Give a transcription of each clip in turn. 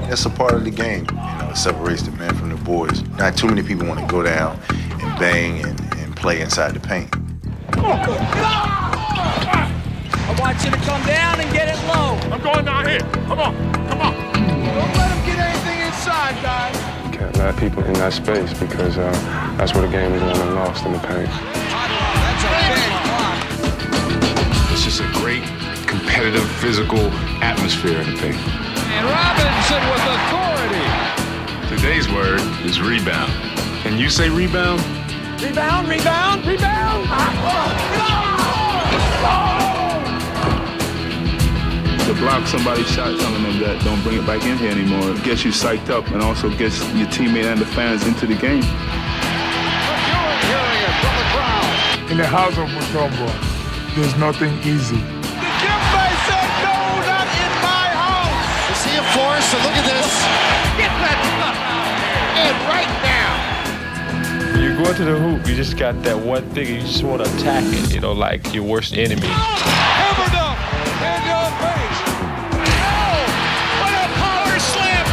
That's a part of the game. It separates the men from the boys. Not too many people want to go down and bang and play inside the paint. I want you to come down and get it low. I'm going down here. Come on. Don't let him get anything inside, guys. Can't let people in that space because that's where the game is won and lost, in the paint. That's a big block. It's just a great, competitive, physical atmosphere in the paint. And Robinson with authority. Today's word is rebound. Can you say rebound? Rebound. To block somebody's shot telling them that don't bring it back in here anymore, it gets you psyched up and also gets your teammate and the fans into the game. In the house of Mutombo, there's nothing easy. The Jimbe said, no, not in my house. You see a force, so look at this. Get that stuff out here. And right now. When you go into the hoop, you just got that one thing, you just want to attack it, like your worst enemy. Hammer dunk in your face. Oh, what a power slam.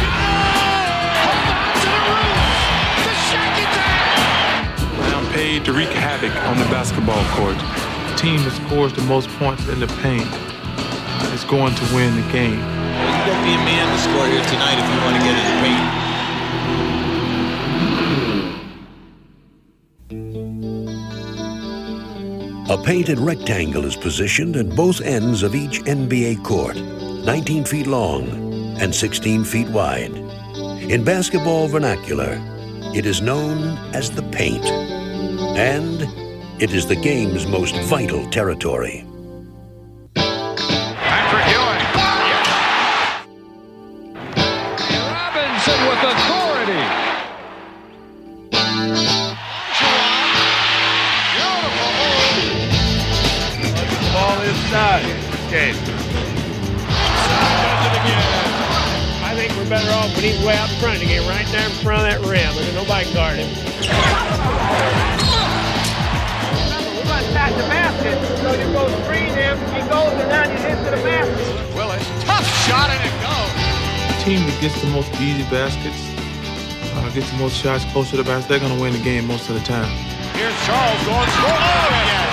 Hold on to the roof. The shack attack. I'm paid to wreak havoc on the basketball court. The team that scores the most points in the paint is going to win the game. Well, you got to be a man to score here tonight if you want to get in the paint. A painted rectangle is positioned at both ends of each NBA court, 19 feet long and 16 feet wide. In basketball vernacular, it is known as the paint, and it is the game's most vital territory. Patrick Ewing. Robinson with authority. Ball inside. Game. Does it again. I think we're better off when he's way out in front to get right there in front of that rim and then nobody can guard him. Remember, we're going to attack the basket, so you go screen him, he goes and then you hit to the basket. Willis, tough shot and it goes. The team that gets the most easy baskets, gets the most shots close to the basket, they're going to win the game most of the time. Here's Charles going score. Oh, yes.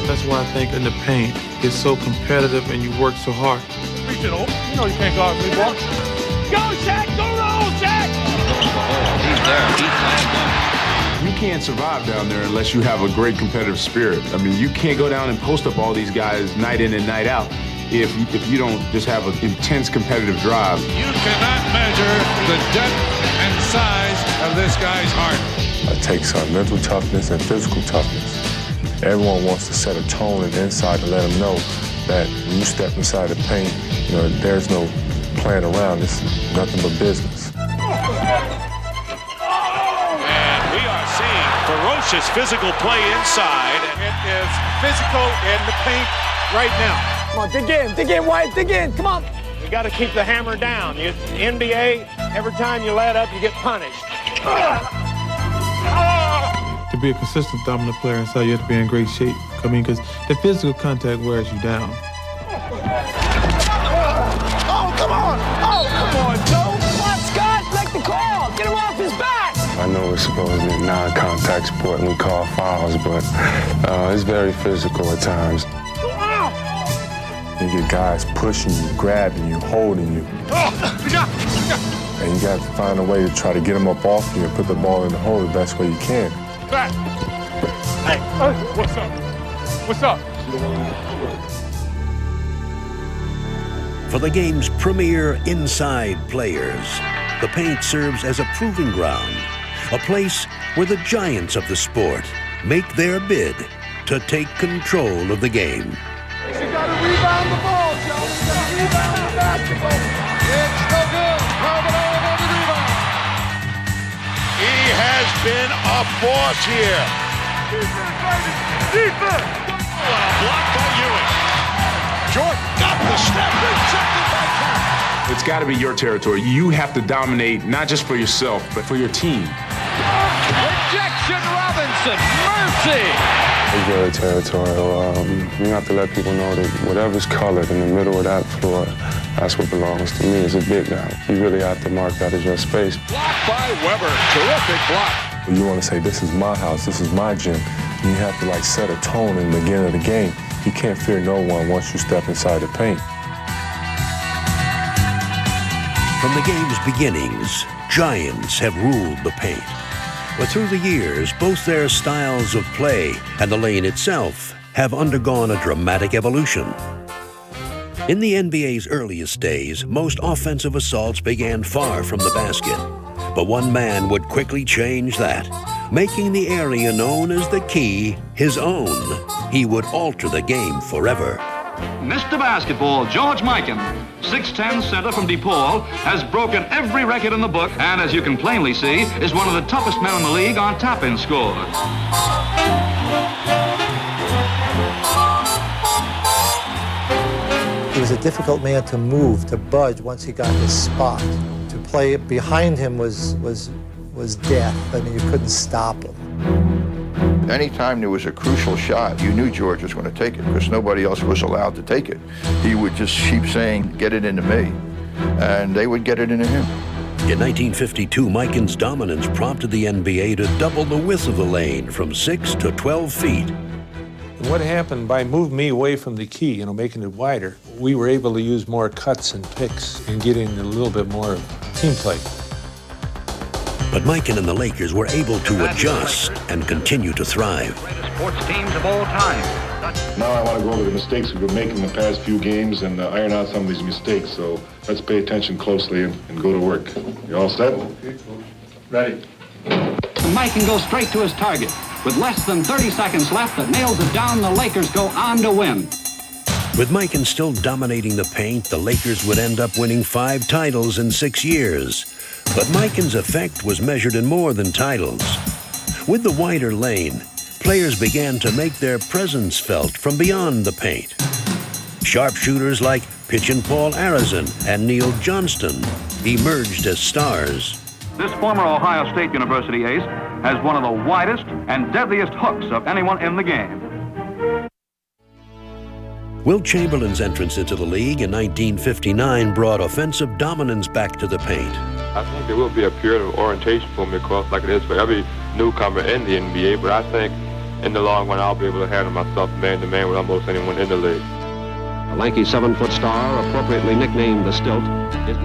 That's why I think in the paint, it's so competitive and you work so hard. Regional. You know you can't guard me, boy. Go, Shaq! Go roll, Shaq! He's there. He's flagged up. You can't survive down there unless you have a great competitive spirit. I mean, you can't go down and post up all these guys night in and night out if you don't just have an intense competitive drive. You cannot measure the depth and size of this guy's heart. It takes mental toughness and physical toughness. Everyone wants to set a tone and inside to let them know that when you step inside the paint, there's no playing around. It's nothing but business. And we are seeing ferocious physical play inside. It is physical in the paint right now. Come on, dig in, White, dig in, come on. You got to keep the hammer down. NBA, every time you let up, you get punished. To be a consistent dominant player inside, you have to be in great shape. Because the physical contact wears you down. Oh, come on, Joe. Come on, Scott, make the call. Get him off his back. I know it's supposedly a non-contact sport and we call fouls, but it's very physical at times. You get guys pushing you, grabbing you, holding you. And you got to find a way to try to get them up off you and put the ball in the hole the best way you can. Back. Hey, what's up? What's up? For the game's premier inside players, the paint serves as a proving ground, a place where the giants of the sport make their bid to take control of the game. You got to rebound the ball, Joe. You got to rebound the basketball. It's no good. Carbonell on the rebound. He has been a force here. Defense, baby. Defense. Oh, and a block by Ewing. Jordan got the step. Rejected by Crafty. It's got to be your territory. You have to dominate, not just for yourself, but for your team. Rejection, Robinson. Mercy. It's very territorial. You have to let people know that whatever's colored in the middle of that floor, That's what belongs to me as a big guy. You really have to mark that as your space. Blocked by Weber. Terrific block. You want to say, this is my house, this is my gym. You have to like set a tone in the beginning of the game. You can't fear no one once you step inside the paint. From the game's beginnings, giants have ruled the paint. But through the years, both their styles of play and the lane itself have undergone a dramatic evolution. In the NBA's earliest days, most offensive assaults began far from the basket. But one man would quickly change that, making the area known as the key his own. He would alter the game forever. Mr. Basketball, George Mikan, 6'10" center from DePaul, has broken every record in the book and, as you can plainly see, is one of the toughest men in the league on tap-in scores. He was a difficult man to move, to budge once he got his spot. To play behind him was death. I mean, you couldn't stop him. Anytime there was a crucial shot, you knew George was going to take it because nobody else was allowed to take it. He would just keep saying, get it into me, and they would get it into him. In 1952, Mikan's dominance prompted the NBA to double the width of the lane from 6 to 12 feet. And what happened by moving me away from the key, making it wider, we were able to use more cuts and picks and getting a little bit more team play. But Mikan and the Lakers were able to adjust and continue to thrive. Sports teams of all time. Now I want to go over the mistakes we've been making the past few games and iron out some of these mistakes. So let's pay attention closely and go to work. You all set? Ready. Mikan goes straight to his target. With less than 30 seconds left, that nails it down, the Lakers go on to win. With Mikan still dominating the paint, the Lakers would end up winning 5 titles in 6 years. But Mikan's effect was measured in more than titles. With the wider lane, players began to make their presence felt from beyond the paint. Sharpshooters like Pitchin' Paul Arizin and Neil Johnston emerged as stars. This former Ohio State University ace has one of the widest and deadliest hooks of anyone in the game. Wilt Chamberlain's entrance into the league in 1959 brought offensive dominance back to the paint. I think there will be a period of orientation for me, of course, like it is for every newcomer in the NBA, but I think in the long run I'll be able to handle myself man-to-man with almost anyone in the league. A lanky 7-foot star, appropriately nicknamed the Stilt, is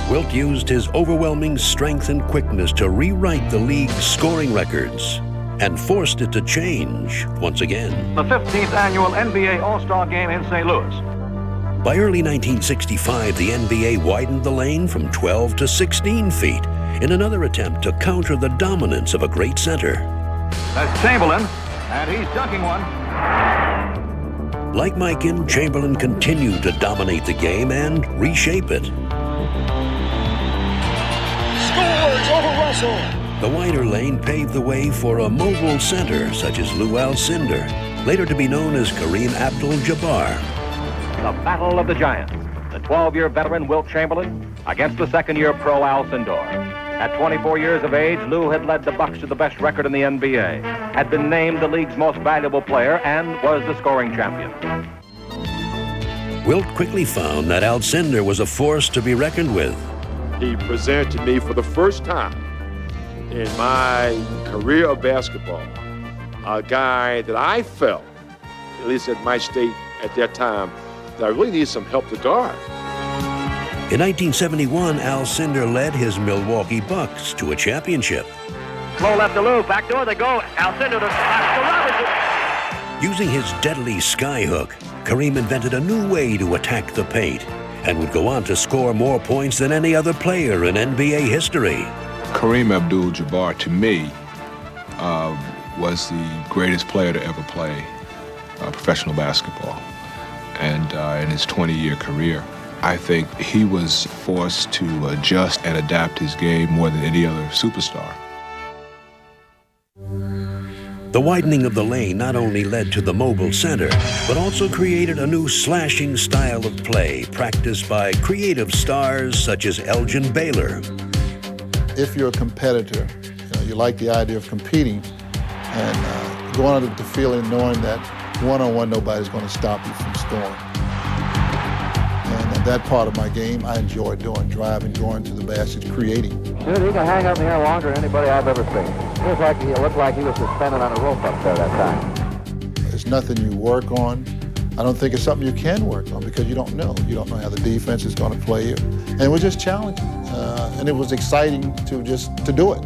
Wilt used his overwhelming strength and quickness to rewrite the league's scoring records and forced it to change once again. the 15th annual NBA All-Star Game in St. Louis. By early 1965, the NBA widened the lane from 12 to 16 feet in another attempt to counter the dominance of a great center. That's Chamberlain, and he's dunking one. Like Mikan, Chamberlain continued to dominate the game and reshape it. Scores over Russell. The wider lane paved the way for a mobile center such as Lou Alcindor, later to be known as Kareem Abdul-Jabbar. The Battle of the Giants. The 12-year veteran Wilt Chamberlain against the second-year pro Alcindor. At 24 years of age, Lou had led the Bucks to the best record in the NBA, had been named the league's most valuable player, and was the scoring champion. Wilt quickly found that Alcindor was a force to be reckoned with. He presented to me for the first time in my career of basketball a guy that I felt, at least at my state at that time, that I really needed some help to guard. In 1971, Alcindor led his Milwaukee Bucks to a championship. Low left to Lou, back door they go. Alcindor to Robinson. Using his deadly skyhook, Kareem invented a new way to attack the paint and would go on to score more points than any other player in NBA history. Kareem Abdul-Jabbar, to me, was the greatest player to ever play professional basketball. And in his 20-year career, I think he was forced to adjust and adapt his game more than any other superstar. The widening of the lane not only led to the mobile center, but also created a new slashing style of play practiced by creative stars such as Elgin Baylor. If you're a competitor, you like the idea of competing and going out of the field and knowing that one-on-one nobody's going to stop you from scoring. And that part of my game I enjoy doing, driving, going to the basket, creating. Dude, he can hang up in the air longer than anybody I've ever seen. He looked like he was suspended on a rope up there that time. It's nothing you work on. I don't think it's something you can work on because you don't know. You don't know how the defense is going to play you. And it was just challenging. And it was exciting to do it.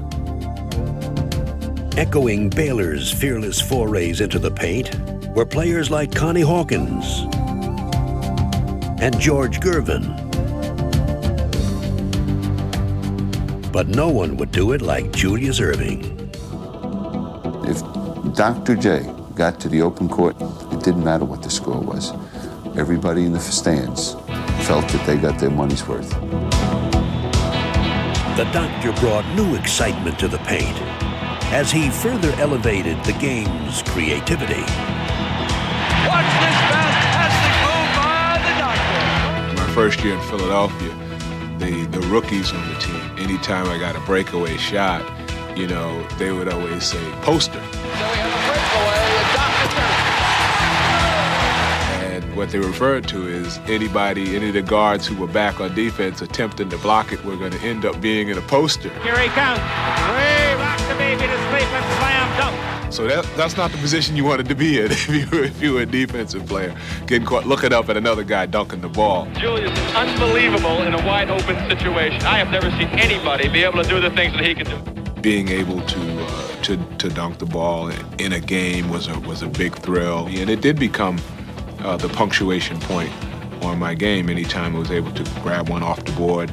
Echoing Baylor's fearless forays into the paint were players like Connie Hawkins and George Gervin. But no one would do it like Julius Erving. If Dr. J got to the open court, it didn't matter what the score was. Everybody in the stands felt that they got their money's worth. The doctor brought new excitement to the paint as he further elevated the game's creativity. Watch this fantastic move by the doctor. My first year in Philadelphia, the rookies on the team, anytime I got a breakaway shot, you know, they would always say, poster. So we have a breakaway, a doctor. And what they referred to is any of the guards who were back on defense attempting to block it were going to end up being in a poster. Here he comes. Ray rocks the baby to sleep and slam dunk. So that's not the position you wanted to be in if you were a defensive player, getting caught looking up at another guy dunking the ball. Julius is unbelievable in a wide open situation. I have never seen anybody be able to do the things that he can do. Being able to dunk the ball in a game was a big thrill, and it did become the punctuation point on my game. Anytime I was able to grab one off the board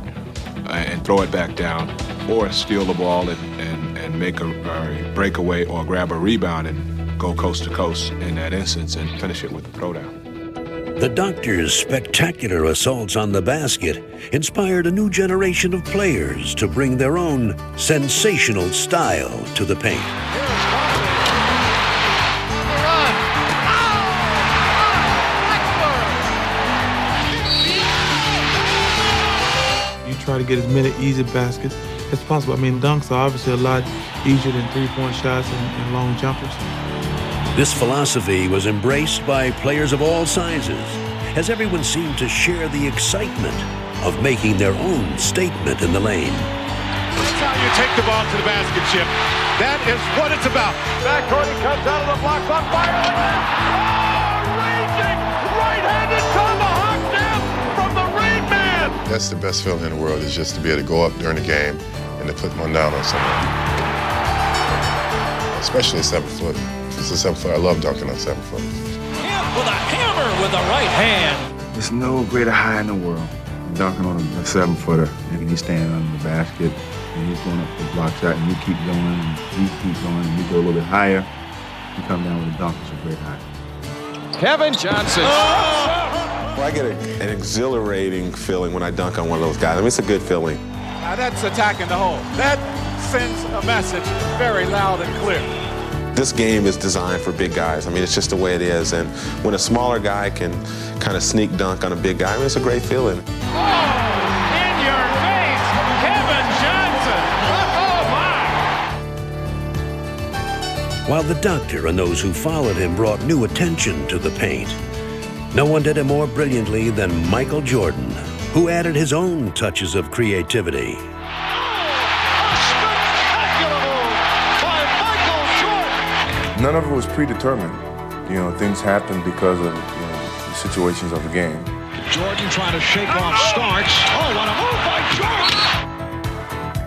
and throw it back down, or steal the ball and make a breakaway or grab a rebound and go coast to coast in that instance and finish it with a throwdown. The doctor's spectacular assaults on the basket inspired a new generation of players to bring their own sensational style to the paint. You try to get as many easy baskets as possible. I mean, dunks are obviously a lot easier than three-point shots and long jumpers. This philosophy was embraced by players of all sizes, as everyone seemed to share the excitement of making their own statement in the lane. That's how you take the ball to the basket, Chip. That is what it's about. Backcourt, he comes out of the block, on fire. Raging right-handed tomahawk down from the Rain Man. That's the best feeling in the world, is just to be able to go up during the game and to put one down on someone. Especially a 7-footer. It's a 7-footer. I love dunking on 7-footers. With a hammer with the right hand. There's no greater high in the world than dunking on a 7-footer. And he's standing under the basket, and he's going up for the block shot, and you keep going, and you keep going, and you go a little bit higher. You come down with a dunk. It's a great high. Kevin Johnson. Well, I get an exhilarating feeling when I dunk on one of those guys. I mean, it's a good feeling. Now that's attacking the hole. That sends a message very loud and clear. This game is designed for big guys. I mean, it's just the way it is. And when a smaller guy can kind of sneak dunk on a big guy, I mean, it's a great feeling. Oh, in your face, Kevin Johnson. Oh, my. While the doctor and those who followed him brought new attention to the paint, no one did it more brilliantly than Michael Jordan, who added his own touches of creativity. None of it was predetermined. You know, things happened because of, the situations of the game. Jordan trying to shake off Starks. Oh, what a move by Jordan!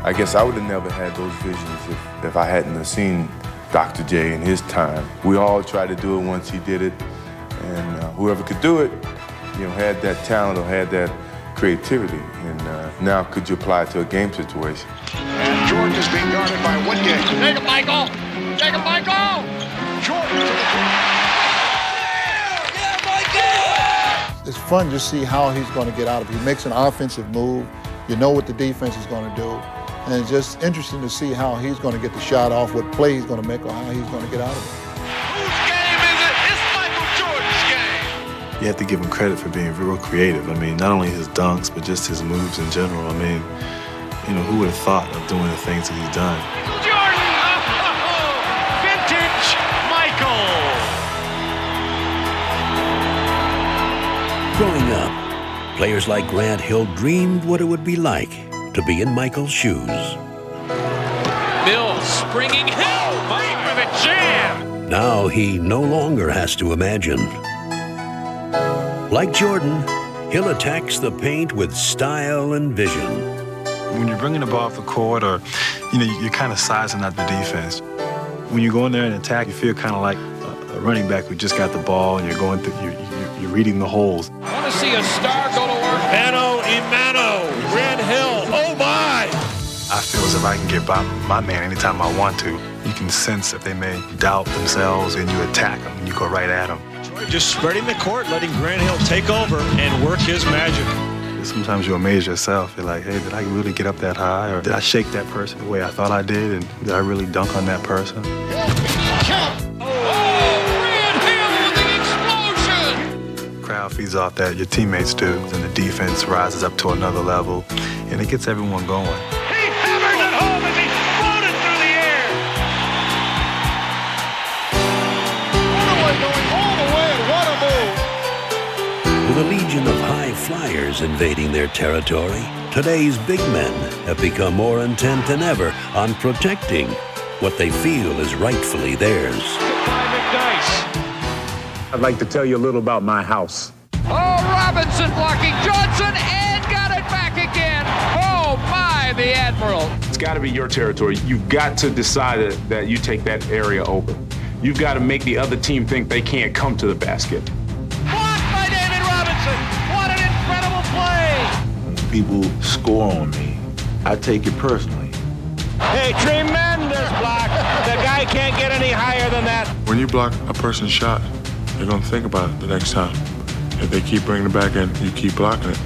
I guess I would have never had those visions if I hadn't have seen Dr. J in his time. We all tried to do it once he did it, and whoever could do it, had that talent or had that creativity. And now could you apply it to a game situation? And Jordan is being guarded by Woodgate. Take him, Michael! Take him, Michael! Jordan to the It's fun to see how he's going to get out of it. He makes an offensive move. You know what the defense is going to do. And it's just interesting to see how he's going to get the shot off, what play he's going to make, or how he's going to get out of it. Whose game is it? It's Michael Jordan's game. You have to give him credit for being real creative. I mean, not only his dunks, but just his moves in general. I mean, who would have thought of doing the things that he's done? Michael Jordan. Vintage Michael. Growing up, Players like Grant Hill dreamed what it would be like to be in Michael's shoes. Mills springing Hill, Mike with a jam. Now he no longer has to imagine. Like Jordan, Hill attacks the paint with style and vision. When you're bringing the ball off the court, or you're kind of sizing out the defense. When you go in there and attack, you feel kind of like a running back who just got the ball, and you're going through, you're reading the holes. I want to see a star go to work. Imano, Grant Hill. Oh my! I feel as if I can get by my man anytime I want to. You can sense if they may doubt themselves, and you attack them, and you go right at them. Just spreading the court, letting Grant Hill take over and work his magic. Sometimes you amaze yourself. You're like, hey, did I really get up that high? Or did I shake that person the way I thought I did? And did I really dunk on that person? Crowd feeds off that, your teammates do, and the defense rises up to another level, and it gets everyone going. He hammered it home as he floated through the air. Runaway going all the way, and what a move. With a legion of high flyers invading their territory, today's big men have become more intent than ever on protecting what they feel is rightfully theirs. I'd like to tell you a little about my house. Oh, Robinson blocking Johnson and got it back again. Oh, my, the Admiral. It's got to be your territory. You've got to decide that you take that area open. You've got to make the other team think they can't come to the basket. Blocked by David Robinson. What an incredible play. When people score on me, I take it personally. Hey, tremendous block. The guy can't get any higher than that. When you block a person's shot, they're going to think about it the next time. If they keep bringing it back and you keep blocking it,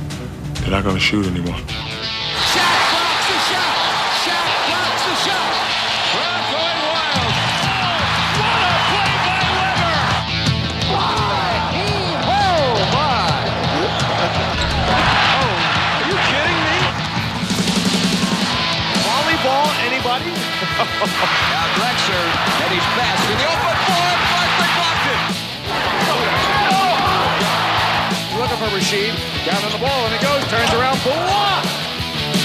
they're not going to shoot anymore. Shaq blocks the shot. Shaq blocks the shot. Crowd going wild. Oh, what a play by Weber. Oh, my. Oh, are you kidding me? Volleyball, anybody? Now Drexler, and he's fast in the open floor. Flexler blocked it. Looking for Rashid. Down on the ball, and he goes. Turns around for one.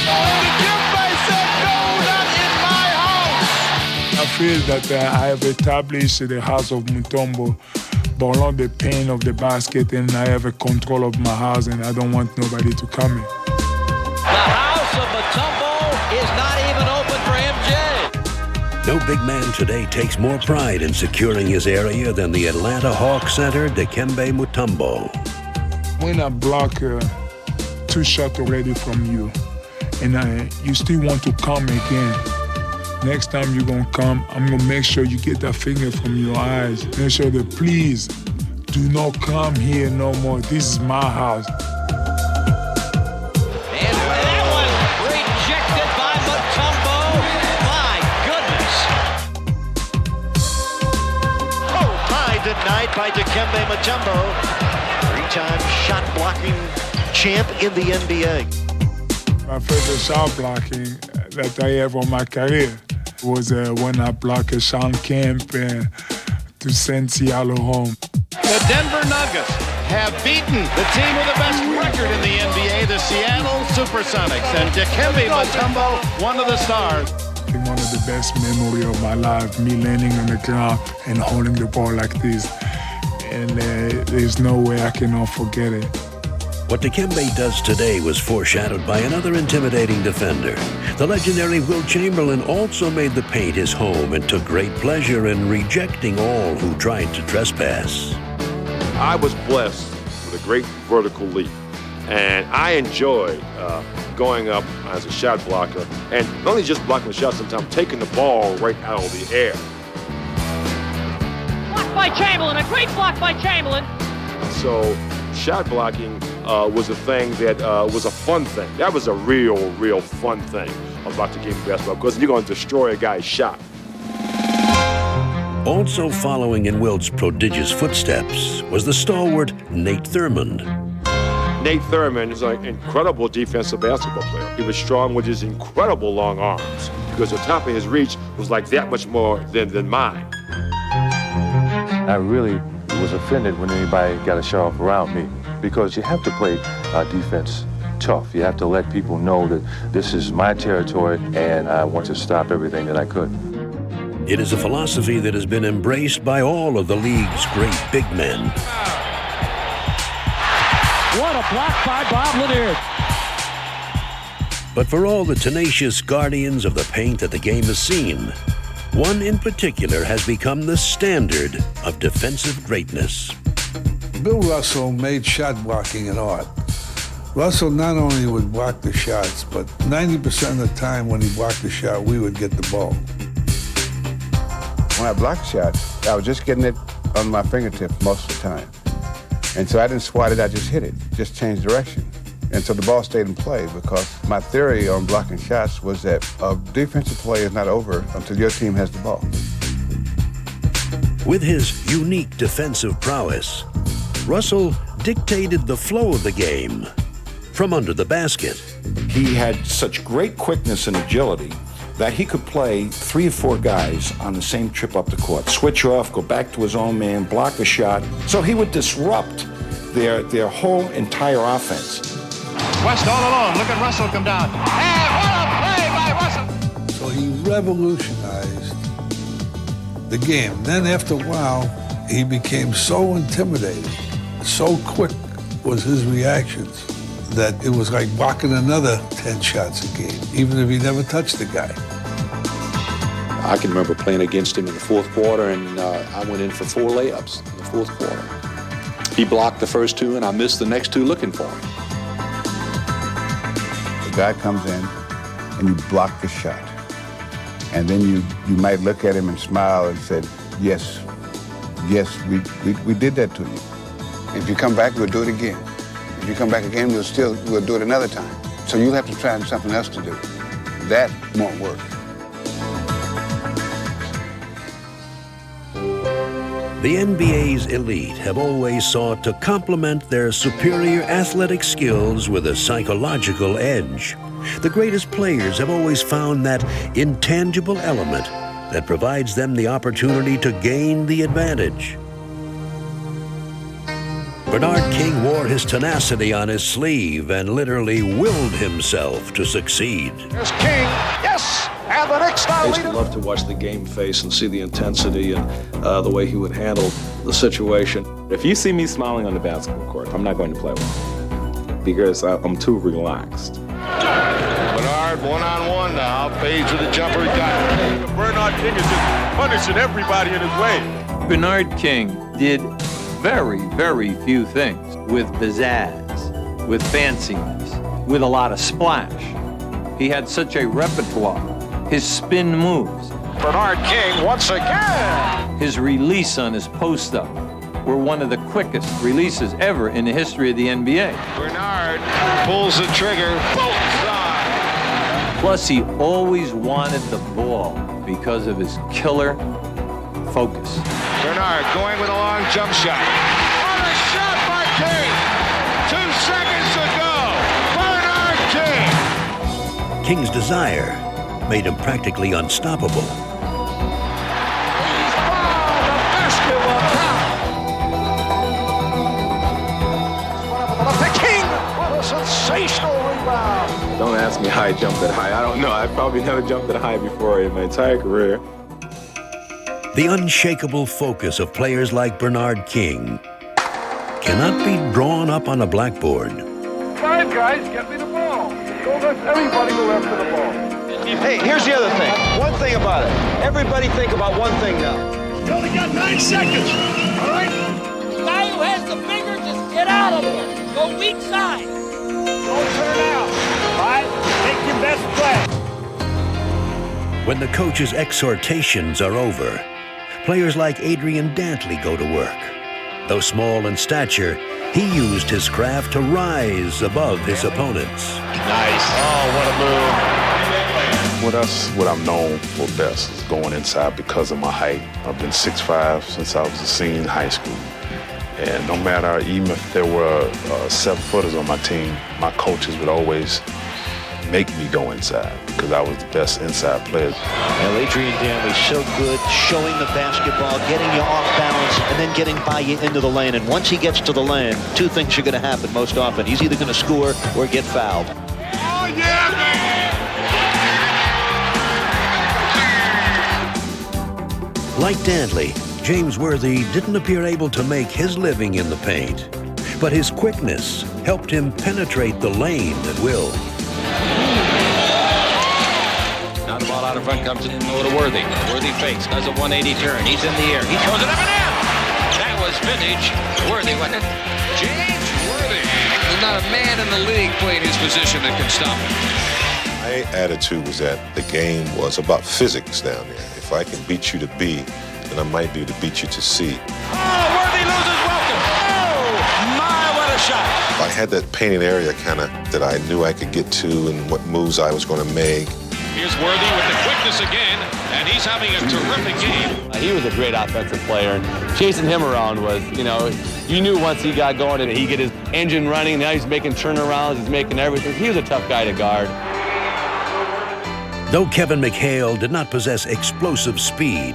Dikembe said, no, not in my house. I feel that I have established the house of Mutombo, below the pain of the basket, and I have a control of my house, and I don't want nobody to come in. The house of Mutombo is not even open for MJ. No big man today takes more pride in securing his area than the Atlanta Hawks center, Dikembe Mutombo. When I block 2 shots already from you, and you still want to come again, next time you're going to come, I'm going to make sure you get that finger from your eyes. Make sure that, please, do not come here no more. This is my house. And that one rejected by Mutombo. My goodness. Oh, my, denied by Dikembe Mutombo. 3-time shot blocking champ in the NBA. My favorite shot blocking that I have on my career was when I blocked Sean Kemp to send Seattle home. The Denver Nuggets have beaten the team with the best record in the NBA, the Seattle Supersonics. And Dikembe Mutombo, one of the stars. One of the best memories of my life, me landing on the ground and holding the ball like this. And there's no way I cannot forget it. What Dikembe does today was foreshadowed by another intimidating defender. The legendary Wilt Chamberlain also made the paint his home and took great pleasure in rejecting all who tried to trespass. I was blessed with a great vertical leap, and I enjoyed going up as a shot blocker, and not only just blocking the shot, sometimes taking the ball right out of the air. Blocked by Chamberlain, a great block by Chamberlain. So shot blocking was a thing that was a fun thing. That was a real fun thing about the game of basketball, because you're going to destroy a guy's shot. Also following in Wilt's prodigious footsteps was the stalwart Nate Thurmond. Nate Thurmond is an incredible defensive basketball player. He was strong with his incredible long arms, because the top of his reach was like that much more than mine. I really was offended when anybody got a shot off around me. because you have to play defense tough. You have to let people know that this is my territory and I want to stop everything that I could. It is a philosophy that has been embraced by all of the league's great big men. What a block by Bob Lanier. But for all the tenacious guardians of the paint that the game has seen, one in particular has become the standard of defensive greatness. Bill Russell made shot blocking an art. Russell not only would block the shots, but 90% of the time when he blocked the shot, we would get the ball. When I blocked a shot, I was just getting it on my fingertips most of the time. And so I didn't swat it, I just hit it, just changed direction. And so the ball stayed in play because my theory on blocking shots was that a defensive play is not over until your team has the ball. With his unique defensive prowess, Russell dictated the flow of the game from under the basket. He had such great quickness and agility that he could play 3 or 4 guys on the same trip up the court, switch off, go back to his own man, block a shot. So he would disrupt their whole entire offense. West all alone. Look at Russell come down. And what a play by Russell! So he revolutionized the game. Then after a while, he became so intimidating, so quick was his reactions, that it was like blocking another 10 shots a game, even if he never touched the guy. I can remember playing against him in the fourth quarter, and I went in for 4 layups in the fourth quarter. He blocked the first 2, and I missed the next 2 looking for him. The guy comes in, and you block the shot. And then you might look at him and smile and say, yes, we did that to you. If you come back, we'll do it again. If you come back again, we'll do it another time. So you'll have to try something else to do. That won't work. The NBA's elite have always sought to complement their superior athletic skills with a psychological edge. The greatest players have always found that intangible element that provides them the opportunity to gain the advantage. Bernard King wore his tenacity on his sleeve and literally willed himself to succeed. There's King. Yes! And the Knicks now I used lead to it. love to watch the game face and see the intensity and the way he would handle the situation. If you see me smiling on the basketball court, I'm not going to play well because I'm too relaxed. Bernard one-on-one now, fades with the jumper, he got it. Bernard King is just punishing everybody in his way. Bernard King did very, very few things with pizzazz, with fanciness, with a lot of splash. He had such a repertoire. His spin moves. Bernard King once again. His release on his post-up were one of the quickest releases ever in the history of the NBA. Bernard pulls the trigger. Bullseye! Plus, he always wanted the ball because of his killer focus. Bernard going with a long jump shot. What a shot by King! 2 seconds to go. Bernard King! King's desire made him practically unstoppable. He's fouled the basketball count. The King, what a sensational rebound. Don't ask me how I jumped that high. I don't know. I probably never jumped that high before in my entire career. The unshakable focus of players like Bernard King cannot be drawn up on a blackboard. 5 guys, get me the ball. Don't let everybody go after the ball. Hey, here's the other thing. One thing about it. Everybody think about one thing now. You only got 9 seconds. All right? The guy who has the finger, just get out of there. Go weak side. Don't turn out. All right? Make your best play. When the coach's exhortations are over, players like Adrian Dantley go to work. Though small in stature, he used his craft to rise above his opponents. Nice. Oh, what a move. With us, what I'm known for best is going inside because of my height. I've been 6'5" since I was a senior in high school. And no matter, even if there were 7-footers on my team, my coaches would always make me go inside because I was the best inside player. Well, Adrian Danley so good, showing the basketball, getting you off balance, and then getting by you into the lane. And once he gets to the lane, two things are going to happen most often. He's either going to score or get fouled. Oh, yeah, man! Like Danley, James Worthy didn't appear able to make his living in the paint, but his quickness helped him penetrate the lane at will. Now the ball out in front comes in to Worthy. Worthy fakes, does a 180 turn. He's in the air. He throws it up and in. That was vintage Worthy, wasn't it? James Worthy. There's not a man in the league playing his position that can stop him. My attitude was that the game was about physics down there. If I can beat you to B, then I might be able to beat you to C. Oh, Worthy loses welcome. Oh, my, what a shot. I had that painted area kind of that I knew I could get to and what moves I was going to make. Here's Worthy with the quickness again, and he's having a terrific game. He was a great offensive player, and chasing him around was, you knew once he got going that he'd get his engine running. Now he's making turnarounds, he's making everything. He was a tough guy to guard. Though Kevin McHale did not possess explosive speed,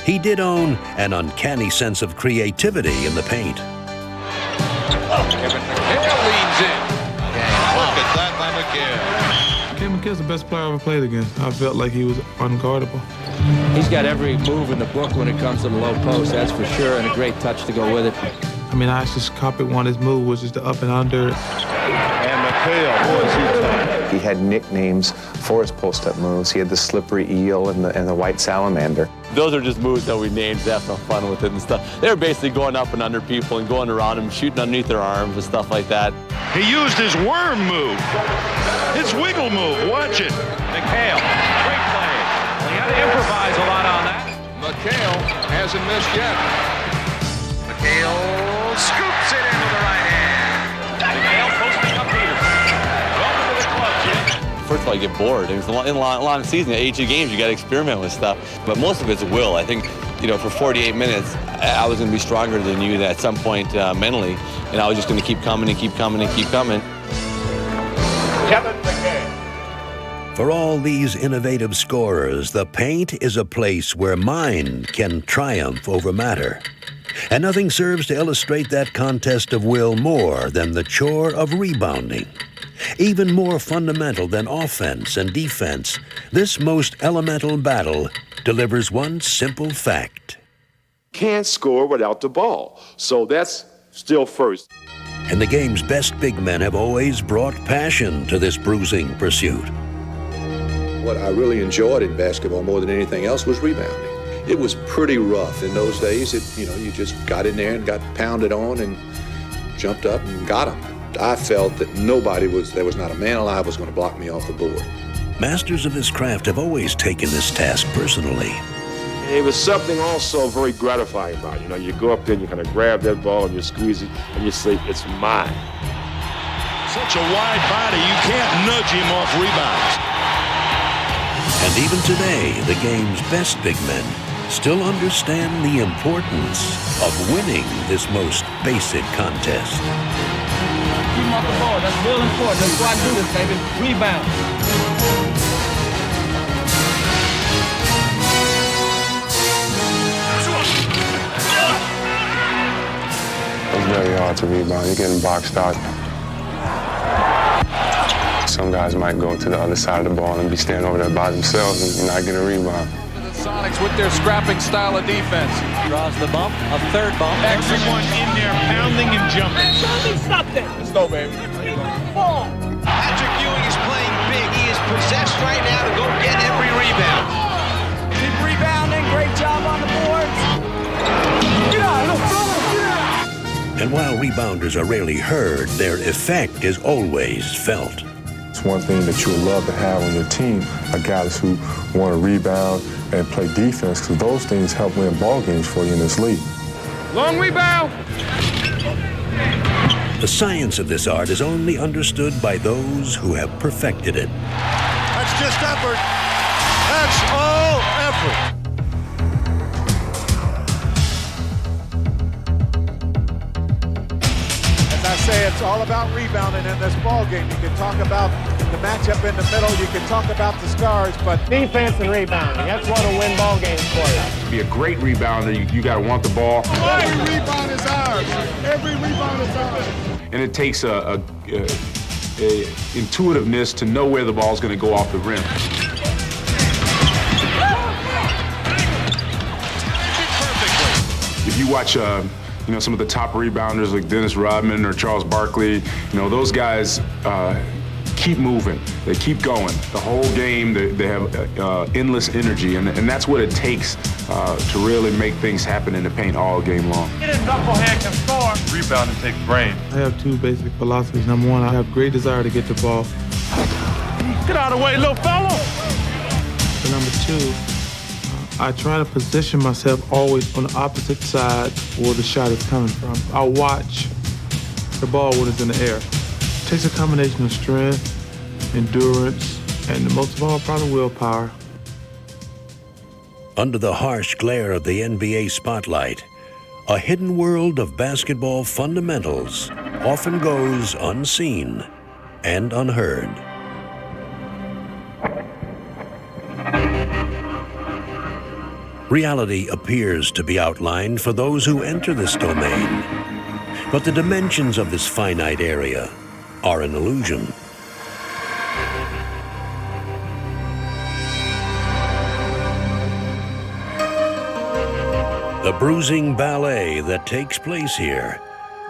he did own an uncanny sense of creativity in the paint. Kevin McHale leans in. Look at that by McHale. Kevin McHale's the best player I ever played against. I felt like he was unguardable. He's got every move in the book when it comes to the low post, that's for sure, and a great touch to go with it. I mean, I just copied one of his moves, which is the up and under. And McHale, boy, is he tough. He had nicknames for his post-up moves. He had the slippery eel and the white salamander. Those are just moves that we named to have some fun with it and stuff. They were basically going up and under people and going around them, shooting underneath their arms and stuff like that. He used his worm move, his wiggle move. Watch it. McHale, great play. Well, you got to improvise a lot on that. McHale hasn't missed yet. McHale scoops it in with the right hand. McHale posting up Peterson. Welcome to the club, Jim. First of all, you get bored. It was in a long season, 82 games, you got to experiment with stuff. But most of it's will. I think, for 48 minutes, I was going to be stronger than you at some point mentally, and I was just going to keep coming and keep coming and keep coming. Kevin McHale. For all these innovative scorers, the paint is a place where mind can triumph over matter. And nothing serves to illustrate that contest of will more than the chore of rebounding. Even more fundamental than offense and defense, this most elemental battle delivers one simple fact. Can't score without the ball. So that's still first. And the game's best big men have always brought passion to this bruising pursuit. What I really enjoyed in basketball more than anything else was rebounding. It was pretty rough in those days. You just got in there and got pounded on and jumped up and got them. I felt that there was not a man alive was going to block me off the board. Masters of this craft have always taken this task personally. It was something also very gratifying about it. You go up there and you kind of grab that ball and you squeeze it and you say, it's mine. Such a wide body, you can't nudge him off rebounds. And even today, the game's best big men still understand the importance of winning this most basic contest. Keep him off the ball. That's real important. That's why I do this, baby. Rebound. It's very hard to rebound. You're getting boxed out. Some guys might go to the other side of the ball and be standing over there by themselves and not get a rebound. The Sonics with their scrapping style of defense. Draws the bump, a third bump. Everyone in there pounding and jumping. Tell me something. Let's go, baby. Patrick Ewing is playing big. He is possessed right now to go get every rebound. Keep rebounding. Great job on the boards. Get out, let's go. And while rebounders are rarely heard, their effect is always felt. It's one thing that you would love to have on your team, are guys who want to rebound and play defense, because those things help win ball games for you in this league. Long rebound. The science of this art is only understood by those who have perfected it. That's just effort. That's all effort. As I say say it's all about rebounding in this ball game. You can talk about the matchup in the middle. You can talk about the stars, but defense and rebounding, that's what'll win ball games for you. To be a great rebounder, you got to want the ball. every rebound is ours. Every rebound is ours. And it takes a intuitiveness to know where the ball's going to go off the rim. If you watch, some of the top rebounders like Dennis Rodman or Charles Barkley, those guys keep moving. They keep going. The whole game, they have endless energy, and that's what it takes to really make things happen in the paint all game long. Get a knucklehead can score. Rebounding takes brain. I have two basic philosophies. Number one, I have great desire to get the ball. Get out of the way, little fella. And number two, I try to position myself always on the opposite side where the shot is coming from. I watch the ball when it's in the air. It takes a combination of strength, endurance, and most of all, probably willpower. Under the harsh glare of the NBA spotlight, a hidden world of basketball fundamentals often goes unseen and unheard. Reality appears to be outlined for those who enter this domain, but the dimensions of this finite area are an illusion. The bruising ballet that takes place here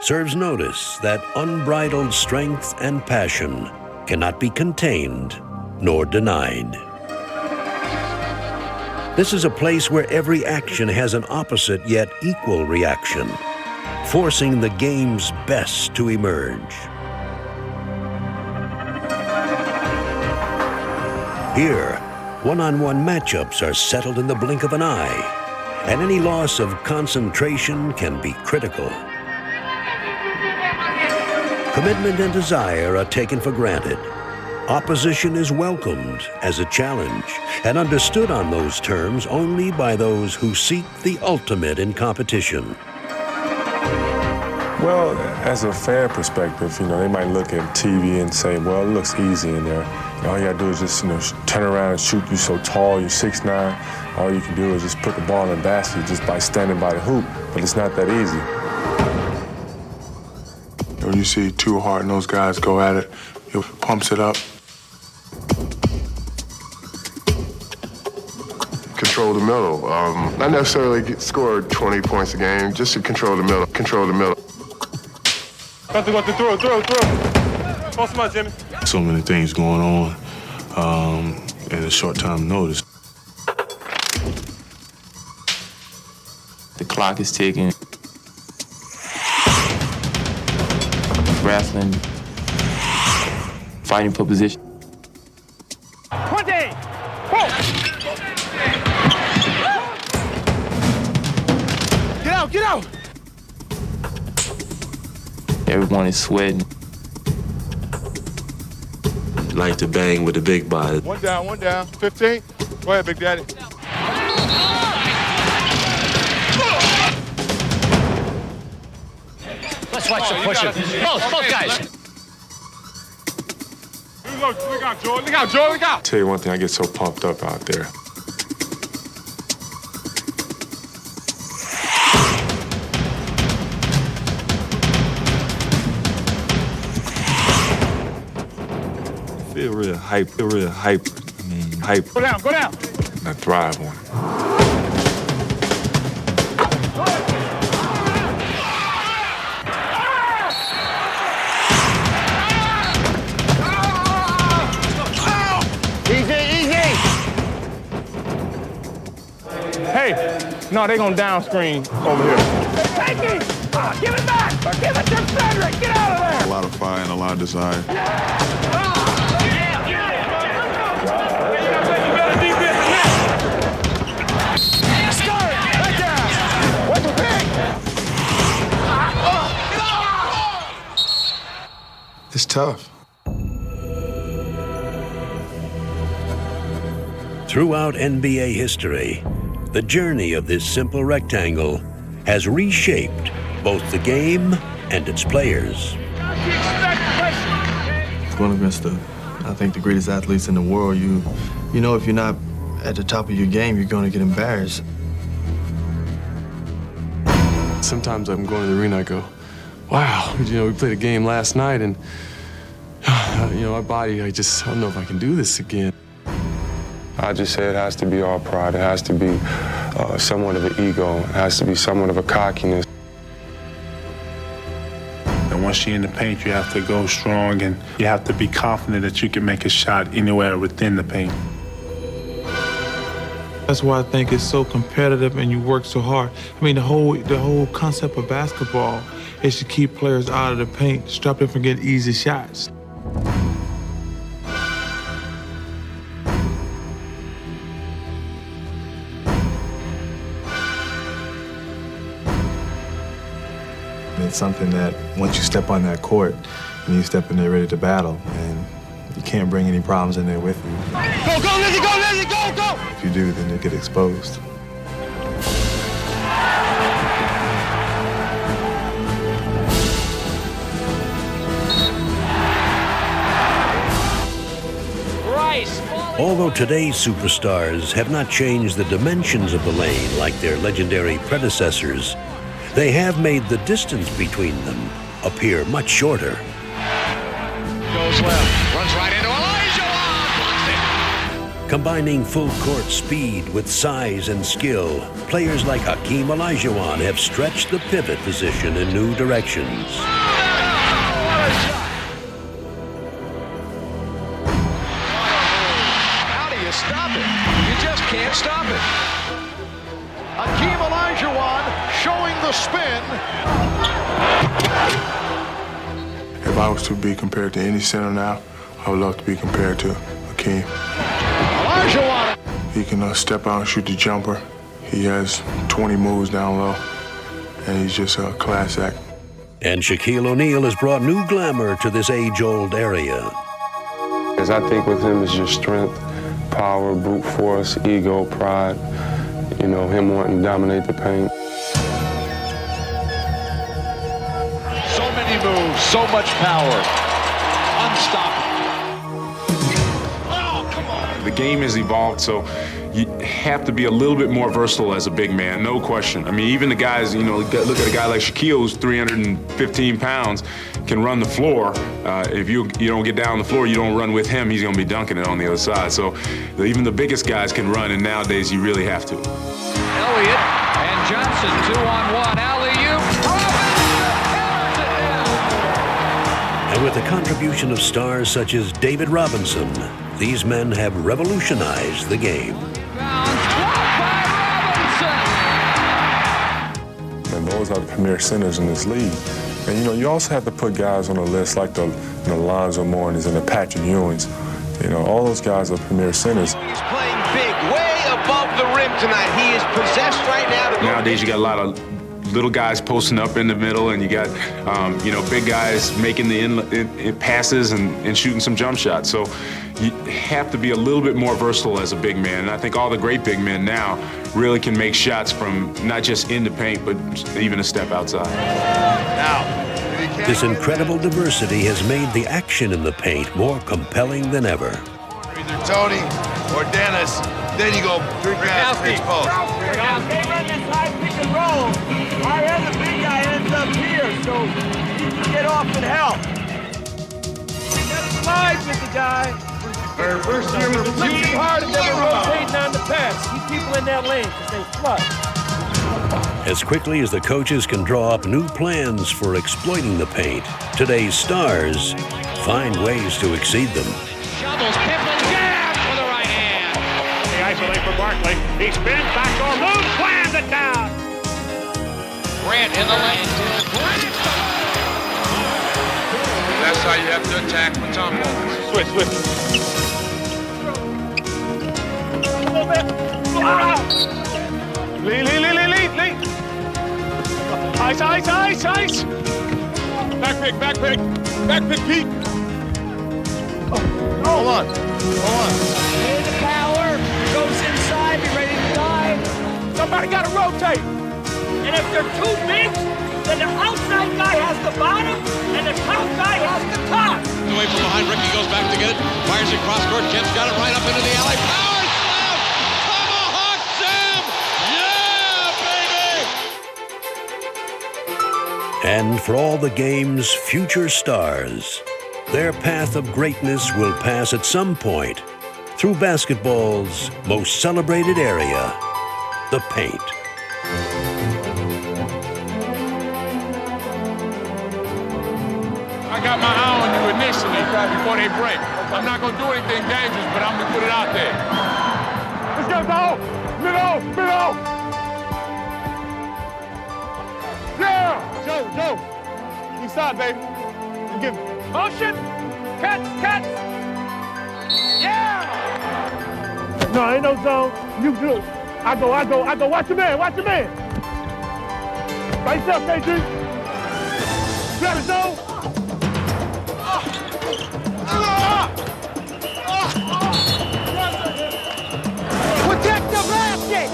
serves notice that unbridled strength and passion cannot be contained nor denied. This is a place where every action has an opposite yet equal reaction, forcing the game's best to emerge. Here, one-on-one matchups are settled in the blink of an eye, and any loss of concentration can be critical. Commitment and desire are taken for granted. Opposition is welcomed as a challenge and understood on those terms only by those who seek the ultimate in competition. Well, as a fan perspective, they might look at TV and say, well, it looks easy in there. All you gotta do is just, turn around and shoot. You're so tall, you're 6'9". All you can do is just put the ball in the basket just by standing by the hoop, but it's not that easy. When you see two hard-nosed guys go at it, it pumps it up. Control the middle. Not necessarily score 20 points a game, just to control the middle. Control the middle. Got to throw. Post him out, Jimmy. So many things going on in a short time notice. The clock is ticking. Wrestling. Fighting for position. 20! Get out! Everyone is sweating. Like to bang with the big body. One down. 15. Go ahead, Big Daddy. Let's watch the pushing. Both guys. Look out, Joe. Tell you one thing, I get so pumped up out there. Feel real hype. Hype. Go down. I thrive on it. Easy. Hey, no, they're gonna down screen over here. Take it! Give it back! Give it to Frederick! Get out of there! A lot of fire and a lot of desire. It's tough. Throughout NBA history, the journey of this simple rectangle has reshaped both the game and its players. going against I think the greatest athletes in the world. You know if you're not at the top of your game, you're going to get embarrassed. Sometimes I'm going to the arena, I go, wow, we played a game last night and, our body, I don't know if I can do this again. I just say it has to be all pride. It has to be somewhat of an ego. It has to be somewhat of a cockiness. And once you're in the paint, you have to go strong and you have to be confident that you can make a shot anywhere within the paint. That's why I think it's so competitive and you work so hard. I mean, the whole concept of basketball is to keep players out of the paint, stop them from getting easy shots. It's something that once you step on that court, and you step in there ready to battle, and you can't bring any problems in there with you. Go, Lizzie, go! If you do, then you get exposed. Although today's superstars have not changed the dimensions of the lane like their legendary predecessors, they have made the distance between them appear much shorter. Goes left, runs right into Elijah, blocks it. Combining full-court speed with size and skill, players like Hakeem Olajuwon have stretched the pivot position in new directions. Stop it. You just can't stop it. Hakeem Olajuwon showing the spin. If I was to be compared to any center now, I would love to be compared to Hakeem. Olajuwon. He can step out and shoot the jumper. He has 20 moves down low, and he's just a class act. And Shaquille O'Neal has brought new glamour to this age-old area. Because I think with him is just strength, power, brute force, ego, pride, him wanting to dominate the paint. So many moves, so much power. Unstoppable. Oh, come on. The game has evolved, so you have to be a little bit more versatile as a big man, no question. I mean, even the guys, look at a guy like Shaquille, who's 315 pounds, can run the floor. If you don't get down the floor, you don't run with him, he's going to be dunking it on the other side. So even the biggest guys can run, and nowadays you really have to. Elliott and Johnson, 2-on-1. Alley-oop. And with the contribution of stars such as David Robinson, these men have revolutionized the game. And those are the premier centers in this league. And you also have to put guys on the list like the Lonzo Mournings and the Patrick Ewings. All those guys are premier centers. He's playing big, way above the rim tonight. He is possessed right now. Nowadays, you got a lot of little guys posting up in the middle, and you got big guys making the passes and shooting some jump shots. So you have to be a little bit more versatile as a big man. And I think all the great big men now really can make shots from not just in the paint, but even a step outside. This incredible diversity has made the action in the paint more compelling than ever. Either Tony or Dennis. Then you go three guys, pitch post. They run this high pick and roll. I am the big guy ends up here, so he can get off and help. You gotta slide with the guy. First year with the team. Hard and never rotating on the pass. Keep people in that lane because they flush. As quickly as the coaches can draw up new plans for exploiting the paint, today's stars find ways to exceed them. Shovels, Pippen, jab with the right hand. They isolate for Barkley. He spins, backdoor move, slams it down. Grant in the lane. That's how you have to attack with Tom Ball. Switch. Lead. Ice. Back pick, Pete. Hold on. Here's the power. Goes inside, be ready to dive. Somebody got to rotate. And if they're too big, then the outside guy has the bottom, and the top guy has the top. Away from behind, Ricky goes back to get it. Fires it cross court. Kent's got it right up into the alley. Power slam! Tomahawk Sam! Yeah, baby! And for all the game's future stars, their path of greatness will pass at some point through basketball's most celebrated area, the paint. I got my eye on you initially before they break. I'm not going to do anything dangerous, but I'm going to put it out there. Let's go, dog. Middle. Yeah. Joe. Inside, baby. You give me. Motion. Catch. Yeah! No, ain't no zone. You good. I go. Watch your man. Right yourself, KG. Grab it, zone. Protect the basket!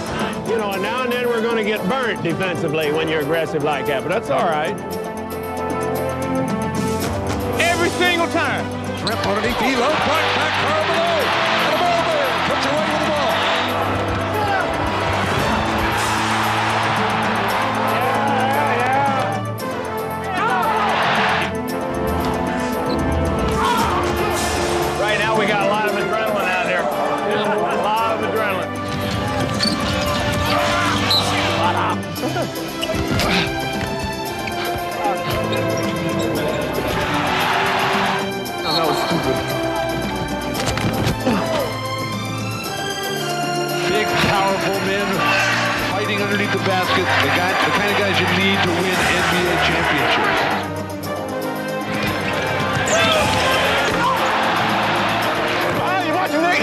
You know, and now and then we're going to get burnt defensively when you're aggressive like that, but that's all right. Every single time. Trip underneath Elo, back far below. And the ball there. Puts away with the ball. Right now we got a lot of adrenaline out there. A lot of adrenaline. That was stupid. Big, powerful men fighting underneath the basket. The kind of guys you need to win NBA championships. Oh, you watching me?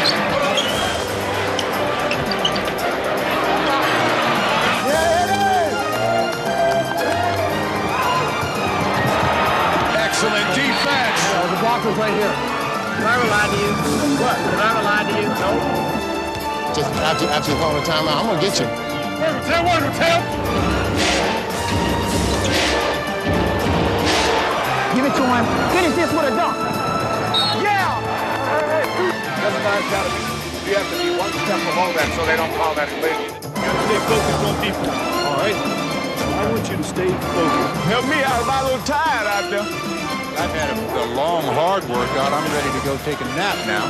Excellent defense. The blockers right here. Did I ever lie to you? What? Did I ever lie to you? No. Just after you call the timeout, I'm gonna get you. Tell. Give it to him. Finish this with a dunk. Yeah! You have to be one step below that so they don't call that illegal. You have to stay focused on defense. All right? I want you to stay focused. Help me out. I'm a little tired out there. I've had a long, hard workout. I'm ready to go take a nap now.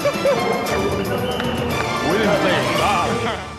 We didn't play.